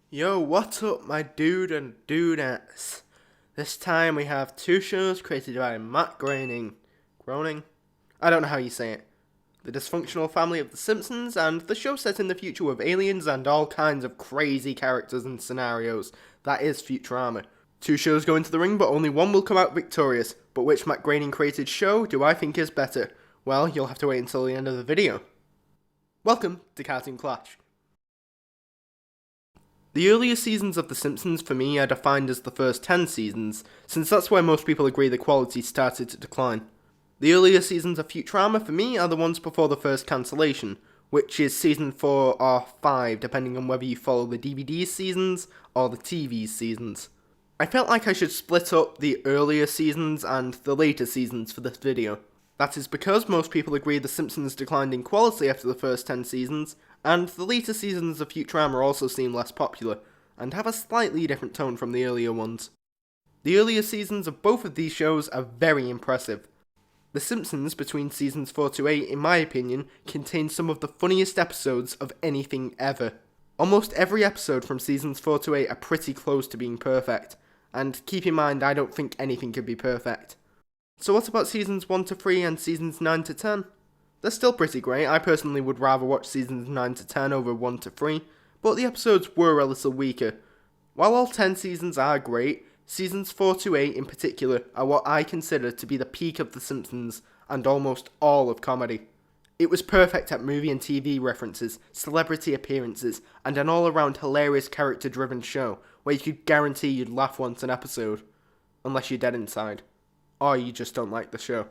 Yo, what's up, my dude and dudettes? This time we have two shows created by Matt Groening? I don't know how you say it. The dysfunctional family of The Simpsons, and the show set in the future with aliens and all kinds of crazy characters and scenarios. That is Futurama. Two shows go into the ring, but only one will come out victorious. But which Matt Groening created show do I think is better? Well, you'll have to wait until the end of the video. Welcome to Cartoon Clash. The earlier seasons of The Simpsons for me are defined as the first 10 seasons, since that's where most people agree the quality started to decline. The earlier seasons of Futurama for me are the ones before the first cancellation, which is season 4 or 5 depending on whether you follow the DVD seasons or the TV seasons. I felt like I should split up the earlier seasons and the later seasons for this video. That is because most people agree The Simpsons declined in quality after the first 10 seasons, and the later seasons of Futurama also seem less popular, and have a slightly different tone from the earlier ones. The earlier seasons of both of these shows are very impressive. The Simpsons, between seasons 4 to 8, in my opinion, contain some of the funniest episodes of anything ever. Almost every episode from seasons 4 to 8 are pretty close to being perfect, and keep in mind I don't think anything can be perfect. So what about seasons 1 to 3 and seasons 9 to 10? They're still pretty great. I personally would rather watch seasons 9 to 10 over 1 to 3, but the episodes were a little weaker. While all 10 seasons are great, seasons 4 to 8 in particular are what I consider to be the peak of The Simpsons and almost all of comedy. It was perfect at movie and TV references, celebrity appearances, and an all-around hilarious character-driven show where you could guarantee you'd laugh once an episode, unless you're dead inside, or you just don't like the show.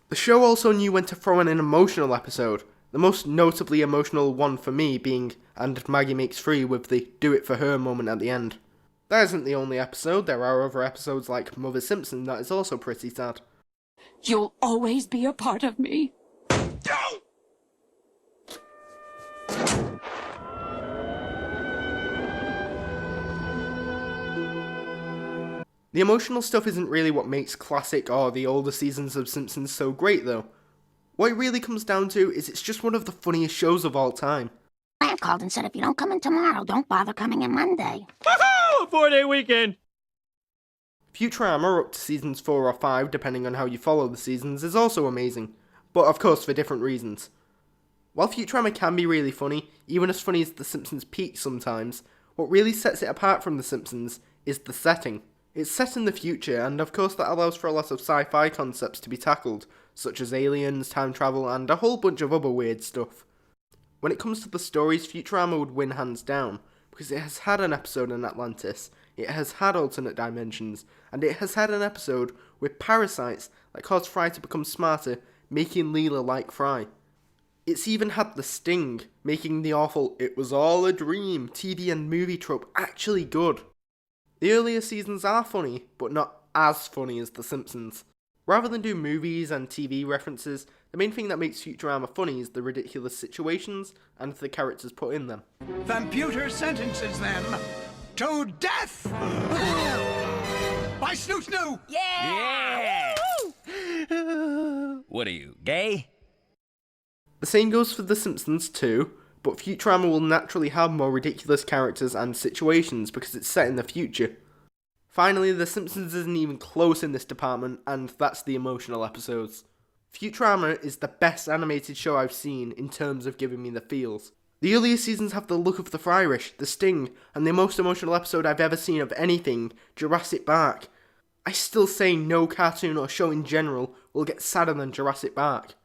The show also knew when to throw in an emotional episode, the most notably emotional one for me being "And Maggie Makes Three" with the "do it for her" moment at the end. That isn't the only episode, there are other episodes like Mother Simpson that is also pretty sad. You'll always be a part of me. The emotional stuff isn't really what makes classic or the older seasons of Simpsons so great though. What it really comes down to is it's just one of the funniest shows of all time. I called and said if you don't come in tomorrow, don't bother coming in Monday. Woohoo! A 4-day weekend! Futurama, up to seasons 4 or 5 depending on how you follow the seasons, is also amazing, but of course for different reasons. While Futurama can be really funny, even as funny as The Simpsons peak sometimes, what really sets it apart from The Simpsons is the setting. It's set in the future, and of course that allows for a lot of sci-fi concepts to be tackled, such as aliens, time travel, and a whole bunch of other weird stuff. When it comes to the stories, Futurama would win hands down, because it has had an episode in Atlantis, it has had alternate dimensions, and it has had an episode with parasites that cause Fry to become smarter, making Leela like Fry. It's even had the sting, making the awful "it was all a dream" TV and movie trope actually good. The earlier seasons are funny, but not as funny as The Simpsons. Rather than do movies and TV references, the main thing that makes Futurama funny is the ridiculous situations and the characters put in them. Computer sentences them to death! By Snoo Snoo! Yeah! What are you, gay? The same goes for The Simpsons too, but Futurama will naturally have more ridiculous characters and situations because it's set in the future. Finally, The Simpsons isn't even close in this department, and that's the emotional episodes. Futurama is the best animated show I've seen in terms of giving me the feels. The earlier seasons have the look of the Fryrish, the sting, and the most emotional episode I've ever seen of anything, Jurassic Park. I still say no cartoon or show in general will get sadder than Jurassic Park.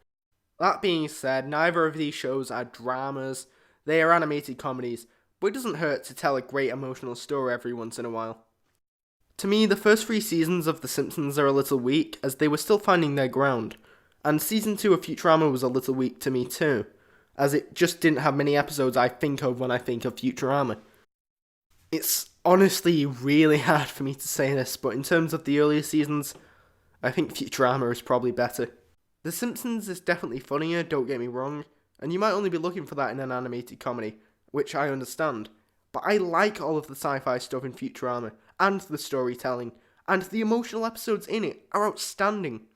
That being said, neither of these shows are dramas, they are animated comedies, but it doesn't hurt to tell a great emotional story every once in a while. To me, the first 3 seasons of The Simpsons are a little weak, as they were still finding their ground, and season 2 of Futurama was a little weak to me too, as it just didn't have many episodes I think of when I think of Futurama. It's honestly really hard for me to say this, but in terms of the earlier seasons, I think Futurama is probably better. The Simpsons is definitely funnier, don't get me wrong, and you might only be looking for that in an animated comedy, which I understand, but I like all of the sci-fi stuff in Futurama, and the storytelling, and the emotional episodes in it are outstanding.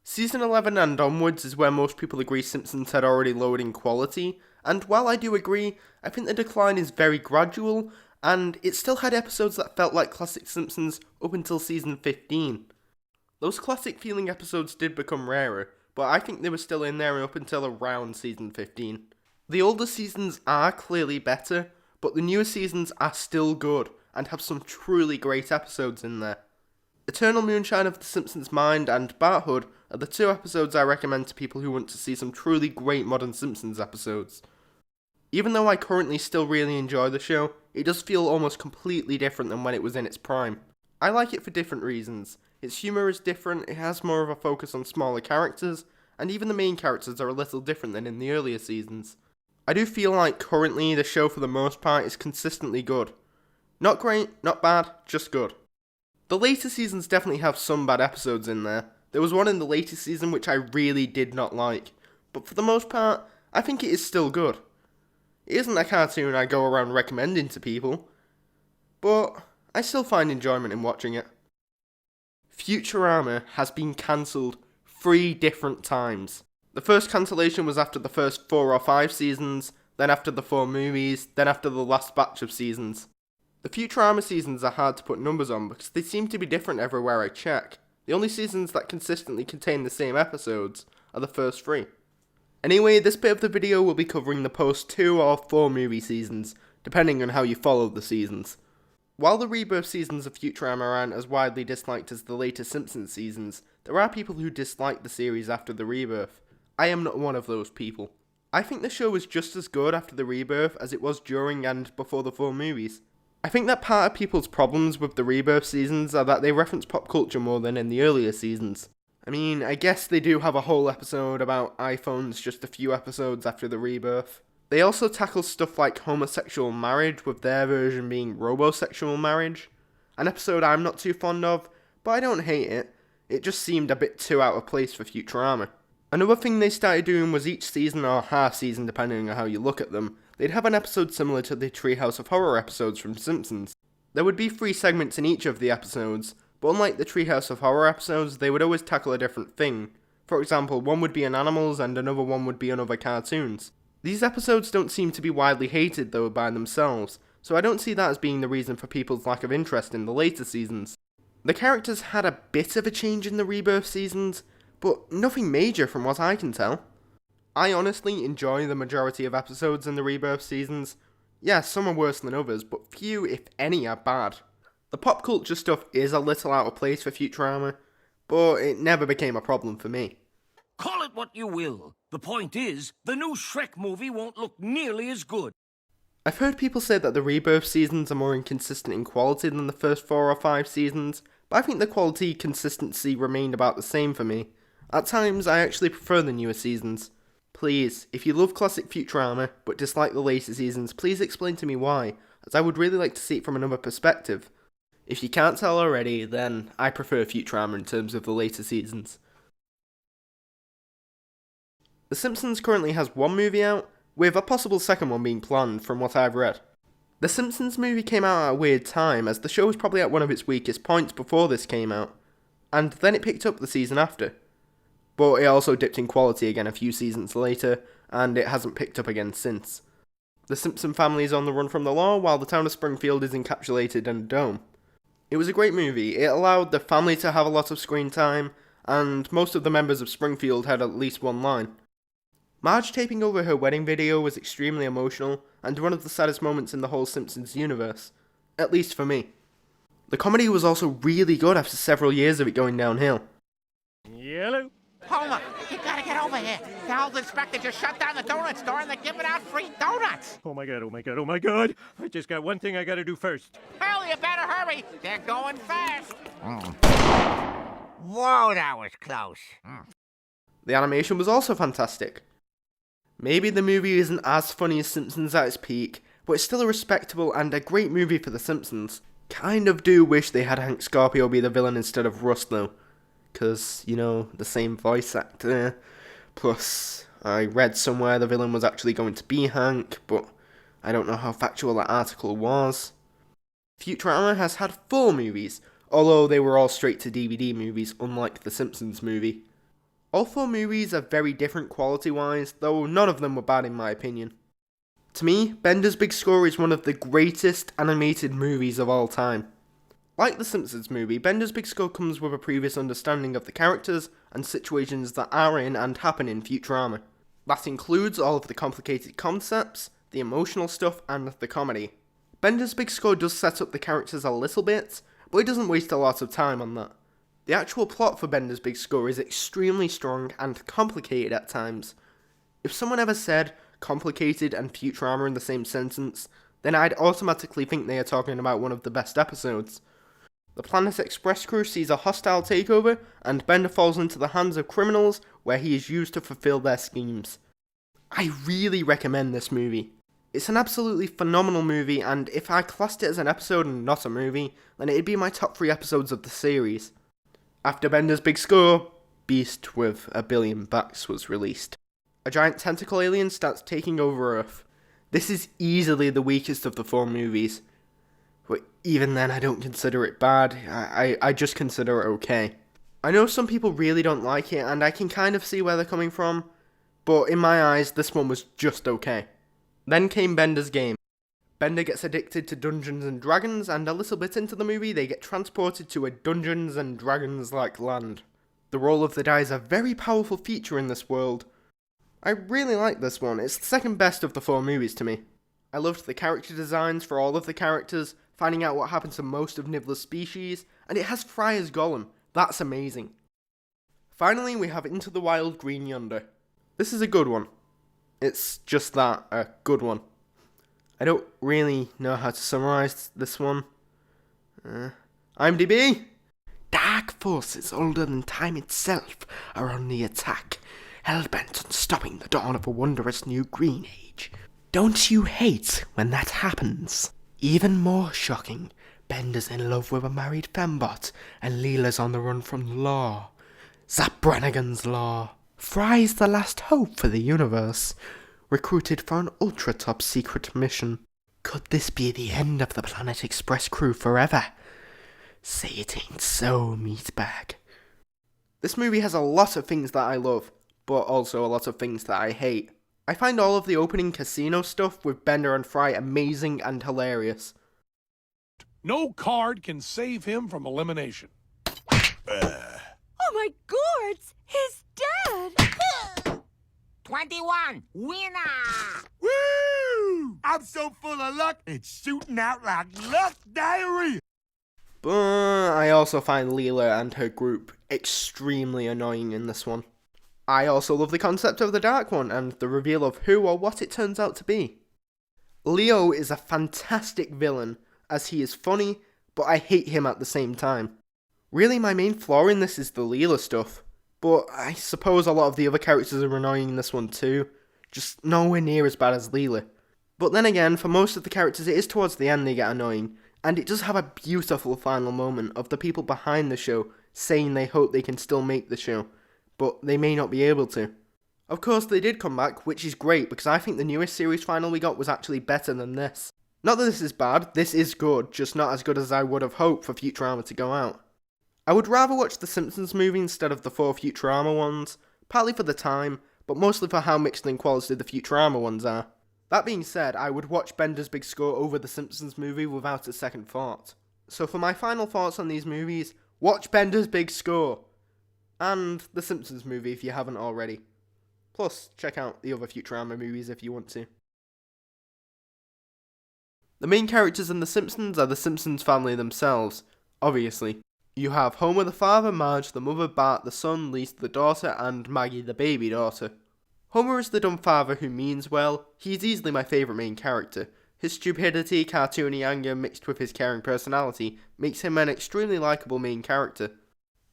Season 11 and onwards is where most people agree Simpsons had already lowered in quality, And while I do agree, I think the decline is very gradual, and it still had episodes that felt like classic Simpsons up until season 15. Those classic feeling episodes did become rarer, but I think they were still in there up until around season 15. The older seasons are clearly better, but the newer seasons are still good, and have some truly great episodes in there. Eternal Moonshine of the Simpsons Mind and Barthood are the two episodes I recommend to people who want to see some truly great modern Simpsons episodes. Even though I currently still really enjoy the show, it does feel almost completely different than when it was in its prime. I like it for different reasons. Its humour is different, it has more of a focus on smaller characters, and even the main characters are a little different than in the earlier seasons. I do feel like currently the show for the most part is consistently good. Not great, not bad, just good. The later seasons definitely have some bad episodes in there. There was one in the latest season which I really did not like, but for the most part, I think it is still good. It isn't a cartoon I go around recommending to people, but I still find enjoyment in watching it. Futurama has been cancelled 3 different times. The first cancellation was after the first 4 or 5 seasons, then after the 4 movies, then after the last batch of seasons. The Futurama seasons are hard to put numbers on because they seem to be different everywhere I check. The only seasons that consistently contain the same episodes are the first 3. Anyway, this bit of the video will be covering the post 2 or 4 movie seasons, depending on how you follow the seasons. While the rebirth seasons of Futurama aren't as widely disliked as the later Simpsons seasons, there are people who dislike the series after the rebirth. I am not one of those people. I think the show was just as good after the rebirth as it was during and before the 4 movies. I think that part of people's problems with the rebirth seasons are that they reference pop culture more than in the earlier seasons. I mean, I guess they do have a whole episode about iPhones just a few episodes after the rebirth. They also tackle stuff like homosexual marriage, with their version being robosexual marriage. An episode I'm not too fond of, but I don't hate it. It just seemed a bit too out of place for Futurama. Another thing they started doing was each season or half season, depending on how you look at them, they'd have an episode similar to the Treehouse of Horror episodes from Simpsons. There would be 3 segments in each of the episodes, but unlike the Treehouse of Horror episodes, they would always tackle a different thing. For example, one would be on animals and another one would be on other cartoons. These episodes don't seem to be widely hated though by themselves, so I don't see that as being the reason for people's lack of interest in the later seasons. The characters had a bit of a change in the rebirth seasons, but nothing major from what I can tell. I honestly enjoy the majority of episodes in the rebirth seasons. Yeah, some are worse than others, but few, if any, are bad. The pop culture stuff is a little out of place for Futurama, but it never became a problem for me. Call it what you will. The point is, the new Shrek movie won't look nearly as good. I've heard people say that the rebirth seasons are more inconsistent in quality than the first 4 or 5 seasons, but I think the quality consistency remained about the same for me. At times, I actually prefer the newer seasons. Please, if you love classic Futurama, but dislike the later seasons, please explain to me why, as I would really like to see it from another perspective. If you can't tell already, then I prefer Futurama in terms of the later seasons. The Simpsons currently has 1 movie out, with a possible second one being planned from what I've read. The Simpsons movie came out at a weird time, as the show was probably at one of its weakest points before this came out, and then it picked up the season after. But it also dipped in quality again a few seasons later, and it hasn't picked up again since. The Simpson family is on the run from the law, while the town of Springfield is encapsulated in a dome. It was a great movie. It allowed the family to have a lot of screen time, and most of the members of Springfield had at least 1 line. Marge taping over her wedding video was extremely emotional, and one of the saddest moments in the whole Simpsons universe. At least for me. The comedy was also really good after several years of it going downhill. Yellow. Homer, you gotta get over here. The health inspector just shut down the donut store and they're giving out free donuts. Oh my god, oh my god, oh my god. I just got one thing I gotta do first. Well, you better hurry. They're going fast. Whoa, that was close. The animation was also fantastic. Maybe the movie isn't as funny as Simpsons at its peak, but it's still a respectable and a great movie for The Simpsons. Kind of do wish they had Hank Scorpio be the villain instead of Russ though. Because, you know, the same voice actor. Plus, I read somewhere the villain was actually going to be Hank, but I don't know how factual that article was. Futurama has had 4 movies, although they were all straight-to-DVD movies, unlike the Simpsons movie. All 4 movies are very different quality-wise, though none of them were bad in my opinion. To me, Bender's Big Score is one of the greatest animated movies of all time. Like the Simpsons movie, Bender's Big Score comes with a previous understanding of the characters and situations that are in and happen in Futurama. That includes all of the complicated concepts, the emotional stuff, and the comedy. Bender's Big Score does set up the characters a little bit, but it doesn't waste a lot of time on that. The actual plot for Bender's Big Score is extremely strong and complicated at times. If someone ever said complicated and Futurama in the same sentence, then I'd automatically think they are talking about one of the best episodes. The Planet Express crew sees a hostile takeover, and Bender falls into the hands of criminals where he is used to fulfill their schemes. I really recommend this movie. It's an absolutely phenomenal movie, and if I classed it as an episode and not a movie, then it'd be my top 3 episodes of the series. After Bender's Big Score, Beast with a Billion Backs was released. A giant tentacle alien starts taking over Earth. This is easily the weakest of the 4 movies. But even then, I don't consider it bad. I just consider it okay. I know some people really don't like it, and I can kind of see where they're coming from, but in my eyes, this one was just okay. Then came Bender's Game. Bender gets addicted to Dungeons and Dragons, and a little bit into the movie, they get transported to a Dungeons and Dragons-like land. The roll of the die is a very powerful feature in this world. I really like this one. It's the second best of the 4 movies to me. I loved the character designs for all of the characters, finding out what happens to most of Nibbler's species, and it has Fry as Gollum. That's amazing. Finally, we have Into the Wild Green Yonder. This is a good one. It's just that, a good one. I don't really know how to summarize this one. IMDb? Dark forces older than time itself are on the attack, hell-bent on stopping the dawn of a wondrous new green age. Don't you hate when that happens? Even more shocking, Bender's in love with a married fembot, and Leela's on the run from the law. Zap Brannigan's law. Fry's the last hope for the universe, recruited for an ultra-top secret mission. Could this be the end of the Planet Express crew forever? Say it ain't so, meatbag. This movie has a lot of things that I love, but also a lot of things that I hate. I find all of the opening casino stuff with Bender and Fry amazing and hilarious. No card can save him from elimination. Oh my gourds! He's dead! 21! Winner! Woo! I'm so full of luck, it's shooting out like luck diarrhea. But I also find Leela and her group extremely annoying in this one. I also love the concept of the Dark One and the reveal of who or what it turns out to be. Leo is a fantastic villain, as he is funny, but I hate him at the same time. Really, my main flaw in this is the Leela stuff, but I suppose a lot of the other characters are annoying in this one too, just nowhere near as bad as Leela. But then again, for most of the characters it is towards the end they get annoying, and it does have a beautiful final moment of the people behind the show saying they hope they can still make the show, but they may not be able to. Of course, they did come back, which is great, because I think the newest series final we got was actually better than this. Not that this is bad, this is good, just not as good as I would have hoped for Futurama to go out. I would rather watch the Simpsons movie instead of the 4 Futurama ones, partly for the time, but mostly for how mixed in quality the Futurama ones are. That being said, I would watch Bender's Big Score over the Simpsons movie without a second thought. So for my final thoughts on these movies, watch Bender's Big Score! And the Simpsons movie if you haven't already. Plus, check out the other Futurama movies if you want to. The main characters in The Simpsons are the Simpsons family themselves, obviously. You have Homer the father, Marge the mother, Bart the son, Lisa the daughter, and Maggie the baby daughter. Homer is the dumb father who means well. He's easily my favourite main character. His stupidity, cartoony anger mixed with his caring personality makes him an extremely likeable main character.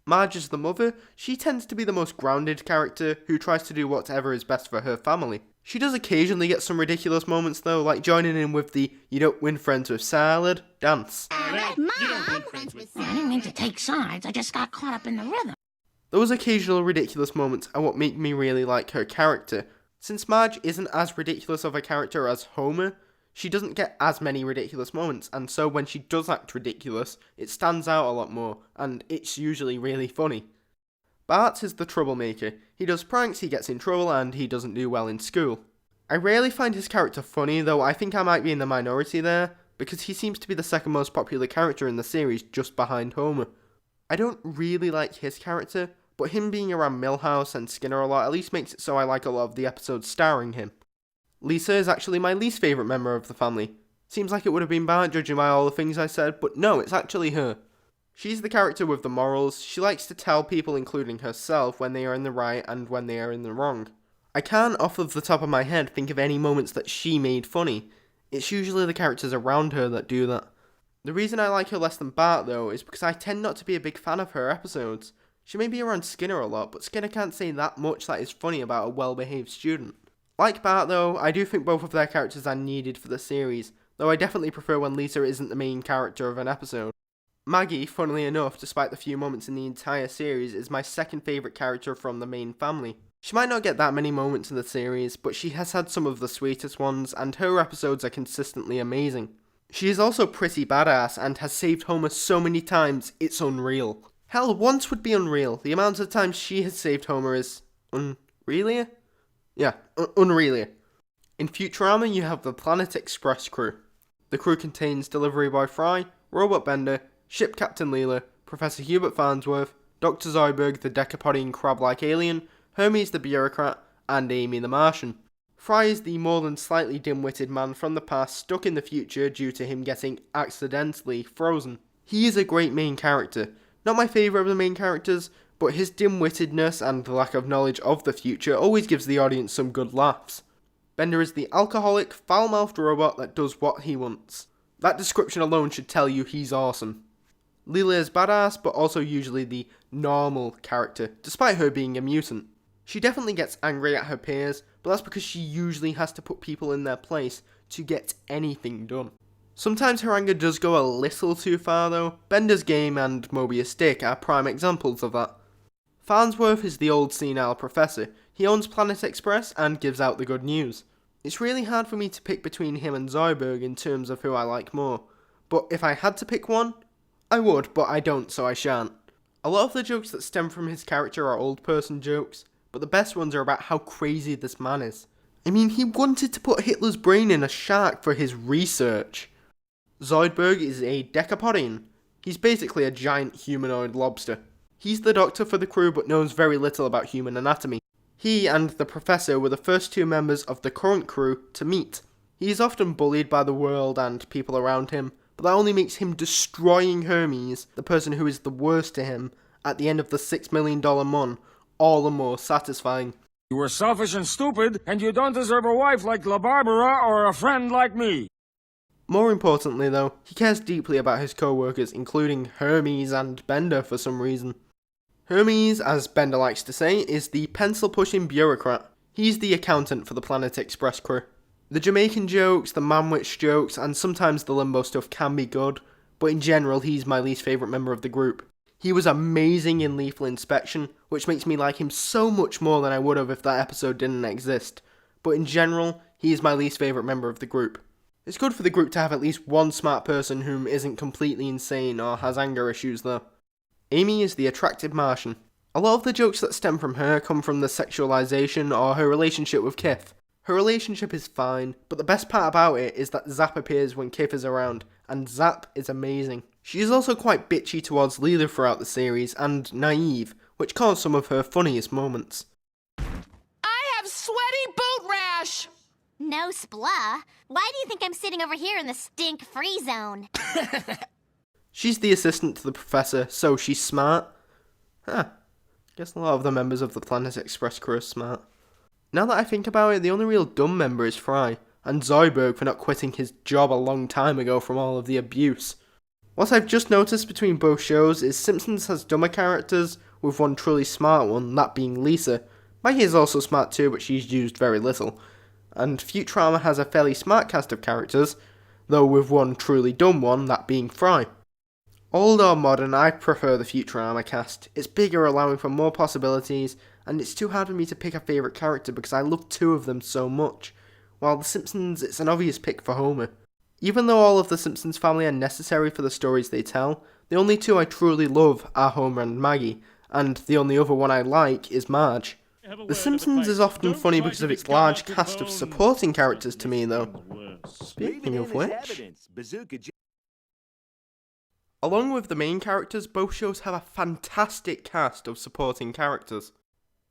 Marge is the mother. She tends to be the most grounded character who tries to do whatever is best for her family. She does occasionally get some ridiculous moments though, like joining in with the "you don't win friends with salad" dance. Mom! I didn't mean to take sides, I just got caught up in the rhythm. Those occasional ridiculous moments are what make me really like her character. Since Marge isn't as ridiculous of a character as Homer, she doesn't get as many ridiculous moments, and so when she does act ridiculous, it stands out a lot more, and it's usually really funny. Bart is the troublemaker. He does pranks, he gets in trouble, and he doesn't do well in school. I rarely find his character funny, though I think I might be in the minority there, because he seems to be the second most popular character in the series, just behind Homer. I don't really like his character, but him being around Milhouse and Skinner a lot at least makes it so I like a lot of the episodes starring him. Lisa is actually my least favourite member of the family. Seems like it would have been Bart, judging by all the things I said, but no, it's actually her. She's the character with the morals. She likes to tell people, including herself, when they are in the right and when they are in the wrong. I can't, off of the top of my head, think of any moments that she made funny. It's usually the characters around her that do that. The reason I like her less than Bart, though, is because I tend not to be a big fan of her episodes. She may be around Skinner a lot, but Skinner can't say that much that is funny about a well-behaved student. Like Bart, though, I do think both of their characters are needed for the series, though I definitely prefer when Lisa isn't the main character of an episode. Maggie, funnily enough, despite the few moments in the entire series, is my second favourite character from the main family. She might not get that many moments in the series, but she has had some of the sweetest ones, and her episodes are consistently amazing. She is also pretty badass, and has saved Homer so many times, it's unreal. Hell, once would be unreal. The amount of times she has saved Homer is... unreal? Yeah, unreal. In Futurama, you have the Planet Express crew. The crew contains Delivery Boy Fry, Robot Bender, Ship Captain Leela, Professor Hubert Farnsworth, Dr. Zoidberg the Decapodian crab-like alien, Hermes the bureaucrat, and Amy the Martian. Fry is the more than slightly dim-witted man from the past stuck in the future due to him getting accidentally frozen. He is a great main character. Not my favourite of the main characters, but his dim-wittedness and the lack of knowledge of the future always gives the audience some good laughs. Bender is the alcoholic, foul-mouthed robot that does what he wants. That description alone should tell you he's awesome. Leela is badass, but also usually the normal character, despite her being a mutant. She definitely gets angry at her peers, but that's because she usually has to put people in their place to get anything done. Sometimes her anger does go a little too far though. Bender's game and Mobius Dick are prime examples of that. Farnsworth is the old senile professor. He owns Planet Express and gives out the good news. It's really hard for me to pick between him and Zoidberg in terms of who I like more, but if I had to pick one, I would, but I don't, so I shan't. A lot of the jokes that stem from his character are old person jokes, but the best ones are about how crazy this man is. I mean, he wanted to put Hitler's brain in a shark for his research. Zoidberg is a Decapodian. He's basically a giant humanoid lobster. He's the doctor for the crew but knows very little about human anatomy. He and the professor were the first two members of the current crew to meet. He is often bullied by the world and people around him, but that only makes him destroying Hermes, the person who is the worst to him, at the end of the $6 million mon, all the more satisfying. You were selfish and stupid, and you don't deserve a wife like La Barbara or a friend like me. More importantly though, he cares deeply about his co-workers, including Hermes and Bender for some reason. Hermes, as Bender likes to say, is the pencil-pushing bureaucrat. He's the accountant for the Planet Express crew. The Jamaican jokes, the Manwich jokes, and sometimes the limbo stuff can be good, but in general he's my least favourite member of the group. He was amazing in Lethal Inspection, which makes me like him so much more than I would have if that episode didn't exist, but in general, he is my least favourite member of the group. It's good for the group to have at least one smart person whom isn't completely insane or has anger issues though. Amy is the attractive Martian. A lot of the jokes that stem from her come from the sexualization or her relationship with Kif. Her relationship is fine, but the best part about it is that Zap appears when Kif is around, and Zap is amazing. She is also quite bitchy towards Leela throughout the series, and naive, which caused some of her funniest moments. I have sweaty boot rash! No splah. Why do you think I'm sitting over here in the stink-free zone? She's the assistant to the professor, so she's smart. Guess a lot of the members of the Planet Express crew are smart. Now that I think about it, the only real dumb member is Fry, and Zoidberg for not quitting his job a long time ago from all of the abuse. What I've just noticed between both shows is Simpsons has dumber characters, with one truly smart one, that being Lisa. Maggie is also smart too, but she's used very little. And Futurama has a fairly smart cast of characters, though with one truly dumb one, that being Fry. Old or modern, I prefer the Futurama cast. It's bigger, allowing for more possibilities, and it's too hard for me to pick a favourite character because I love two of them so much. While The Simpsons, it's an obvious pick for Homer. Even though all of the Simpsons family are necessary for the stories they tell, the only two I truly love are Homer and Maggie, and the only other one I like is Marge. The Simpsons is often funny because of its large cast of supporting characters to me, though. Speaking of which, along with the main characters, both shows have a fantastic cast of supporting characters.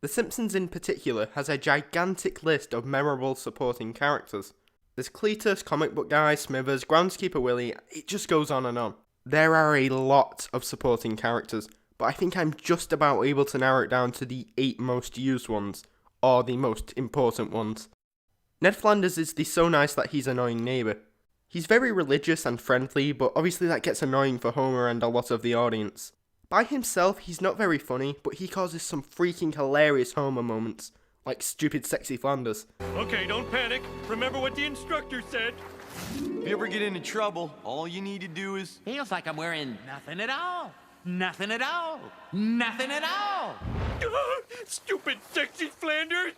The Simpsons in particular has a gigantic list of memorable supporting characters. There's Cletus, Comic Book Guy, Smithers, Groundskeeper Willie, it just goes on and on. There are a lot of supporting characters, but I think I'm just about able to narrow it down to the 8 most used ones, or the most important ones. Ned Flanders is the so nice that he's annoying neighbour. He's very religious and friendly, but obviously that gets annoying for Homer and a lot of the audience. By himself, he's not very funny, but he causes some freaking hilarious Homer moments, like stupid sexy Flanders. Okay, don't panic. Remember what the instructor said. If you ever get into trouble, all you need to do is... Feels like I'm wearing nothing at all. Nothing at all. Nothing at all. Stupid sexy Flanders!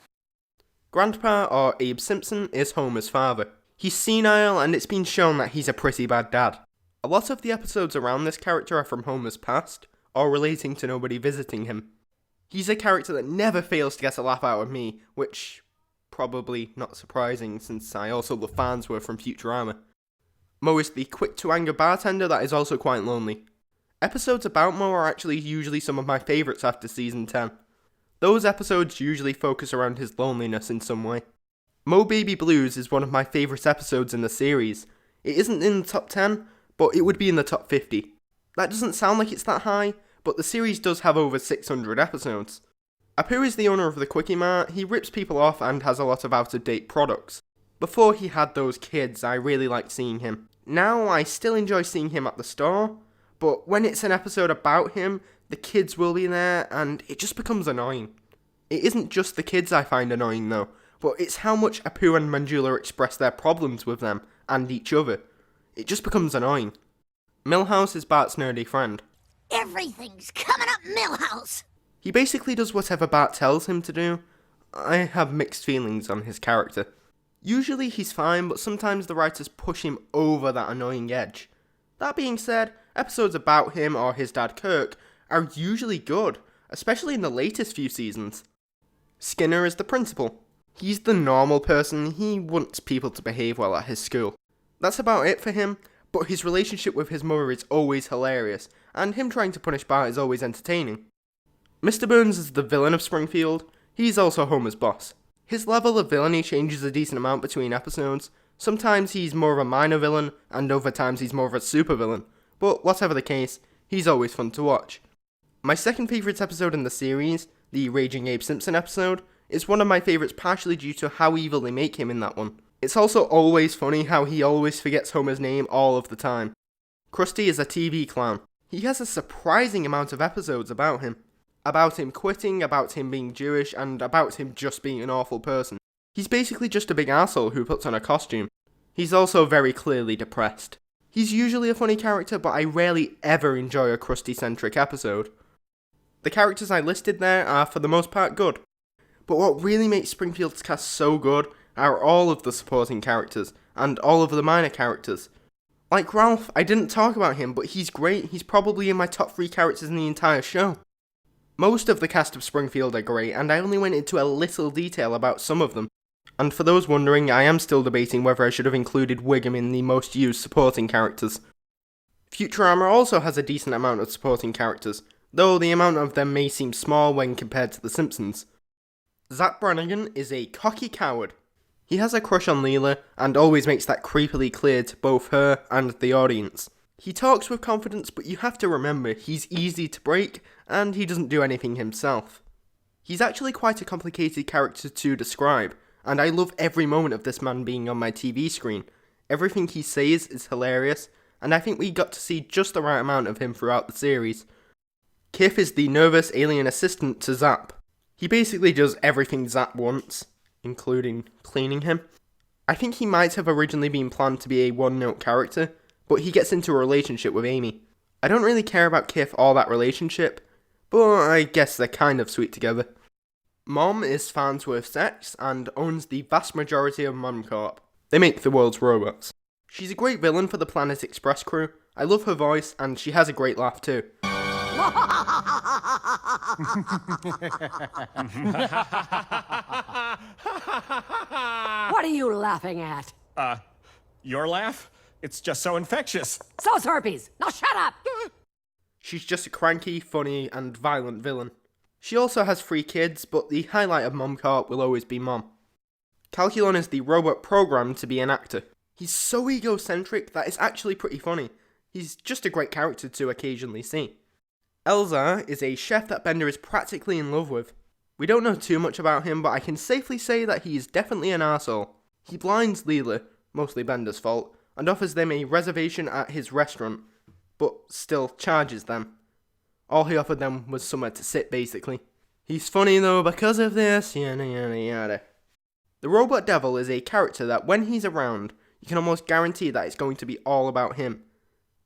Grandpa, or Abe Simpson, is Homer's father. He's senile, and it's been shown that he's a pretty bad dad. A lot of the episodes around this character are from Homer's past, or relating to nobody visiting him. He's a character that never fails to get a laugh out of me, which, probably not surprising since I also love Farnsworth from Futurama. Moe is the quick-to-anger bartender that is also quite lonely. Episodes about Moe are actually usually some of my favourites after season 10. Those episodes usually focus around his loneliness in some way. Mo Baby Blues is one of my favourite episodes in the series. It isn't in the top 10, but it would be in the top 50. That doesn't sound like it's that high, but the series does have over 600 episodes. Apu is the owner of the Quickie Mart. He rips people off and has a lot of out-of-date products. Before he had those kids, I really liked seeing him. Now, I still enjoy seeing him at the store, but when it's an episode about him, the kids will be there, and it just becomes annoying. It isn't just the kids I find annoying though, but it's how much Apu and Manjula express their problems with them, and each other. It just becomes annoying. Milhouse is Bart's nerdy friend. Everything's coming up Millhouse. He basically does whatever Bart tells him to do. I have mixed feelings on his character. Usually he's fine, but sometimes the writers push him over that annoying edge. That being said, episodes about him or his dad Kirk are usually good, especially in the latest few seasons. Skinner is the principal. He's the normal person, he wants people to behave well at his school. That's about it for him, but his relationship with his mother is always hilarious, and him trying to punish Bart is always entertaining. Mr. Burns is the villain of Springfield. He's also Homer's boss. His level of villainy changes a decent amount between episodes. Sometimes he's more of a minor villain, and other times he's more of a super villain. But whatever the case, he's always fun to watch. My second favourite episode in the series, the Raging Abe Simpson episode, is one of my favourites partially due to how evil they make him in that one. It's also always funny how he always forgets Homer's name all of the time. Krusty is a TV clown. He has a surprising amount of episodes about him. About him quitting, about him being Jewish, and about him just being an awful person. He's basically just a big asshole who puts on a costume. He's also very clearly depressed. He's usually a funny character, but I rarely ever enjoy a Krusty-centric episode. The characters I listed there are for the most part good. But what really makes Springfield's cast so good are all of the supporting characters, and all of the minor characters. Like Ralph, I didn't talk about him, but he's great. He's probably in my top 3 characters in the entire show. Most of the cast of Springfield are great, and I only went into a little detail about some of them. And for those wondering, I am still debating whether I should have included Wiggum in the most used supporting characters. Futurama also has a decent amount of supporting characters, though the amount of them may seem small when compared to The Simpsons. Zach Brannigan is a cocky coward. He has a crush on Leela, and always makes that creepily clear to both her and the audience. He talks with confidence, but you have to remember, he's easy to break, and he doesn't do anything himself. He's actually quite a complicated character to describe, and I love every moment of this man being on my TV screen. Everything he says is hilarious, and I think we got to see just the right amount of him throughout the series. Kif is the nervous alien assistant to Zap. He basically does everything Zap wants, including cleaning him. I think he might have originally been planned to be a one-note character, but he gets into a relationship with Amy. I don't really care about Kif or that relationship, but I guess they're kind of sweet together. Mom is Farnsworth's ex and owns the vast majority of Mom Corp. They make the world's robots. She's a great villain for the Planet Express crew. I love her voice, and she has a great laugh too. More What are you laughing at? Your laugh? It's just so infectious. So's herpes. Now shut up! She's just a cranky, funny, and violent villain. She also has 3 kids, but the highlight of Mom Cart will always be Mom. Calculon is the robot programmed to be an actor. He's so egocentric that it's actually pretty funny. He's just a great character to occasionally see. Elzar is a chef that Bender is practically in love with. We don't know too much about him, but I can safely say that he is definitely an arsehole. He blinds Leela, mostly Bender's fault, and offers them a reservation at his restaurant, but still charges them. All he offered them was somewhere to sit, basically. He's funny though because of this, yada yada yada. The Robot Devil is a character that when he's around, you can almost guarantee that it's going to be all about him.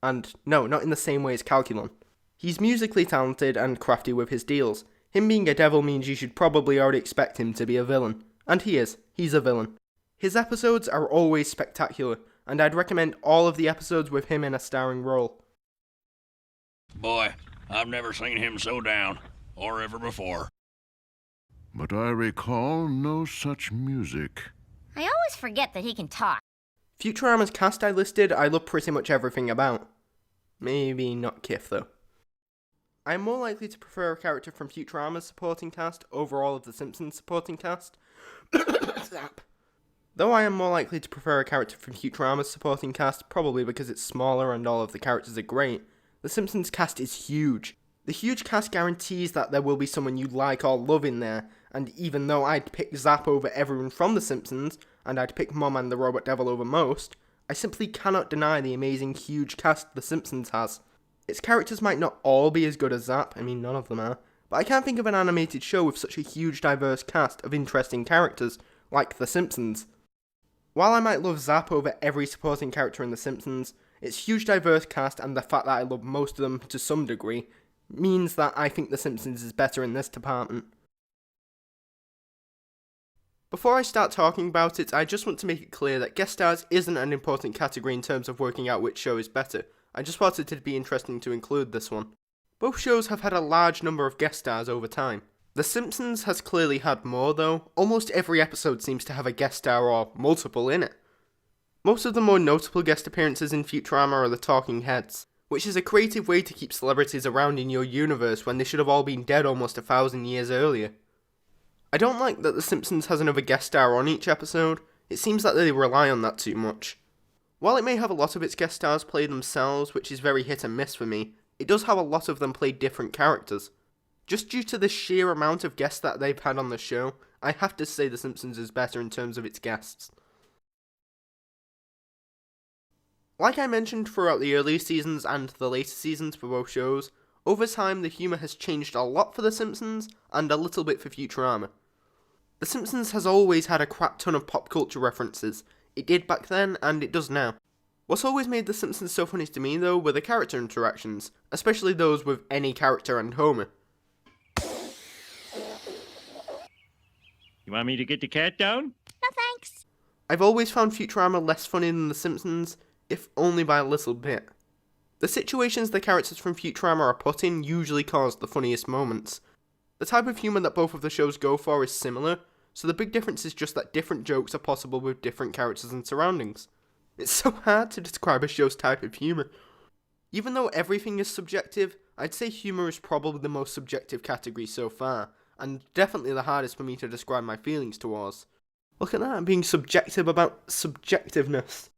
And no, not in the same way as Calculon. He's musically talented and crafty with his deals. Him being a devil means you should probably already expect him to be a villain. And he is. He's a villain. His episodes are always spectacular, and I'd recommend all of the episodes with him in a starring role. Boy, I've never seen him so down, or ever before. But I recall no such music. I always forget that he can talk. Futurama's cast I listed, I love pretty much everything about. Maybe not Kif, though. I'm more likely to prefer a character from Futurama's supporting cast over all of the Simpsons supporting cast. Zap. Though I am more likely to prefer a character from Futurama's supporting cast, probably because it's smaller and all of the characters are great, the Simpsons cast is huge. The huge cast guarantees that there will be someone you like or love in there, and even though I'd pick Zap over everyone from The Simpsons, and I'd pick Mom and the Robot Devil over most, I simply cannot deny the amazing huge cast The Simpsons has. Its characters might not all be as good as Zap, I mean none of them are, but I can't think of an animated show with such a huge diverse cast of interesting characters, like The Simpsons. While I might love Zap over every supporting character in The Simpsons, its huge diverse cast and the fact that I love most of them to some degree means that I think The Simpsons is better in this department. Before I start talking about it, I just want to make it clear that guest stars isn't an important category in terms of working out which show is better. I just thought it'd be interesting to include this one. Both shows have had a large number of guest stars over time. The Simpsons has clearly had more though. Almost every episode seems to have a guest star or multiple in it. Most of the more notable guest appearances in Futurama are the talking heads, which is a creative way to keep celebrities around in your universe when they should have all been dead almost 1,000 years earlier. I don't like that The Simpsons has another guest star on each episode. It seems that they rely on that too much. While it may have a lot of its guest stars play themselves, which is very hit and miss for me, it does have a lot of them play different characters. Just due to the sheer amount of guests that they've had on the show, I have to say The Simpsons is better in terms of its guests. Like I mentioned throughout the earlier seasons and the later seasons for both shows, over time the humour has changed a lot for The Simpsons and a little bit for Futurama. The Simpsons has always had a crap ton of pop culture references. It did back then, and it does now. What's always made The Simpsons so funny to me, though, were the character interactions, especially those with any character and Homer. You want me to get the cat down? No thanks. I've always found Futurama less funny than The Simpsons, if only by a little bit. The situations the characters from Futurama are put in usually cause the funniest moments. The type of humour that both of the shows go for is similar, so the big difference is just that different jokes are possible with different characters and surroundings. It's so hard to describe a show's type of humour. Even though everything is subjective, I'd say humour is probably the most subjective category so far, and definitely the hardest for me to describe my feelings towards. Look at that, being subjective about subjectiveness.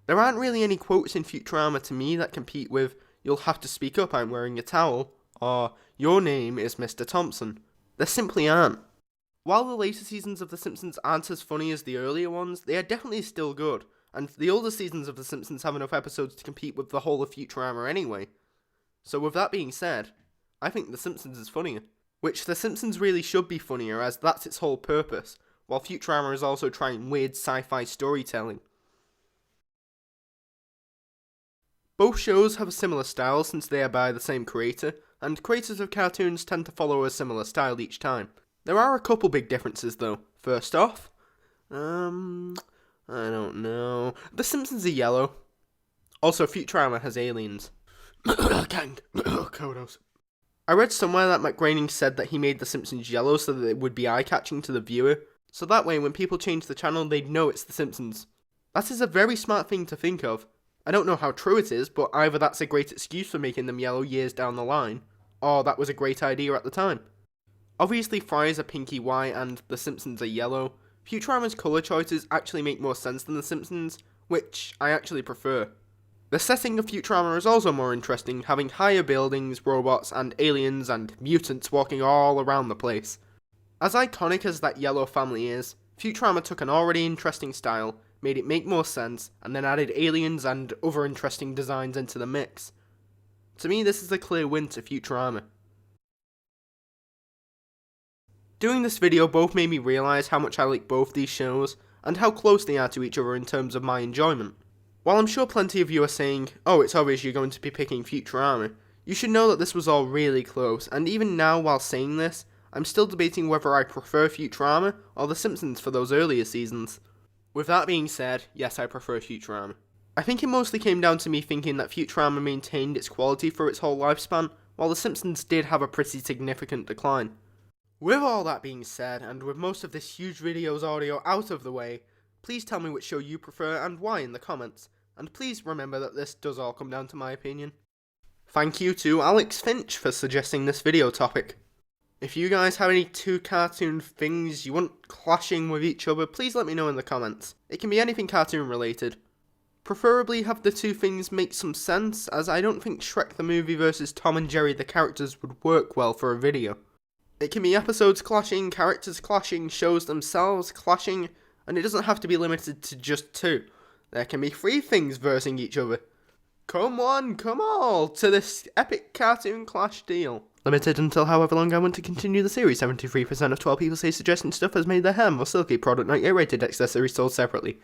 There aren't really any quotes in Futurama to me that compete with, "You'll have to speak up, I'm wearing a towel," or "Your name is Mr. Thompson." There simply aren't. While the later seasons of The Simpsons aren't as funny as the earlier ones, they are definitely still good, and the older seasons of The Simpsons have enough episodes to compete with the whole of Futurama anyway. So with that being said, I think The Simpsons is funnier. Which The Simpsons really should be funnier, as that's its whole purpose, while Futurama is also trying weird sci-fi storytelling. Both shows have a similar style since they are by the same creator, and creators of cartoons tend to follow a similar style each time. There are a couple big differences though. First off, I don't know. The Simpsons are yellow. Also, Futurama has aliens. Gang. Kodos. I read somewhere that Matt Groening said that he made The Simpsons yellow so that it would be eye-catching to the viewer, so that way when people change the channel they'd know it's The Simpsons. That is a very smart thing to think of. I don't know how true it is, but either that's a great excuse for making them yellow years down the line, or that was a great idea at the time. Obviously Fry's are pinky white and The Simpsons are yellow. Futurama's colour choices actually make more sense than The Simpsons, which I actually prefer. The setting of Futurama is also more interesting, having higher buildings, robots, and aliens and mutants walking all around the place. As iconic as that yellow family is, Futurama took an already interesting style, made it make more sense, and then added aliens and other interesting designs into the mix. To me, this is a clear win to Futurama. Doing this video both made me realise how much I like both these shows, and how close they are to each other in terms of my enjoyment. While I'm sure plenty of you are saying, oh, it's obvious you're going to be picking Futurama, you should know that this was all really close, and even now while saying this, I'm still debating whether I prefer Futurama or The Simpsons for those earlier seasons. With that being said, yes, I prefer Futurama. I think it mostly came down to me thinking that Futurama maintained its quality for its whole lifespan, while The Simpsons did have a pretty significant decline. With all that being said, and with most of this huge video's audio out of the way, please tell me which show you prefer and why in the comments, and please remember that this does all come down to my opinion. Thank you to Alex Finch for suggesting this video topic. If you guys have any two cartoon things you want clashing with each other, please let me know in the comments. It can be anything cartoon related. Preferably have the two things make some sense, as I don't think Shrek the movie versus Tom and Jerry the characters would work well for a video. It can be episodes clashing, characters clashing, shows themselves clashing, and it doesn't have to be limited to just two. There can be three things versing each other. Come one, come all, to this epic cartoon clash deal. Limited until however long I want to continue the series. 73% of 12 people say suggesting stuff has made their hair more silky. Product not yet rated. Accessories sold separately.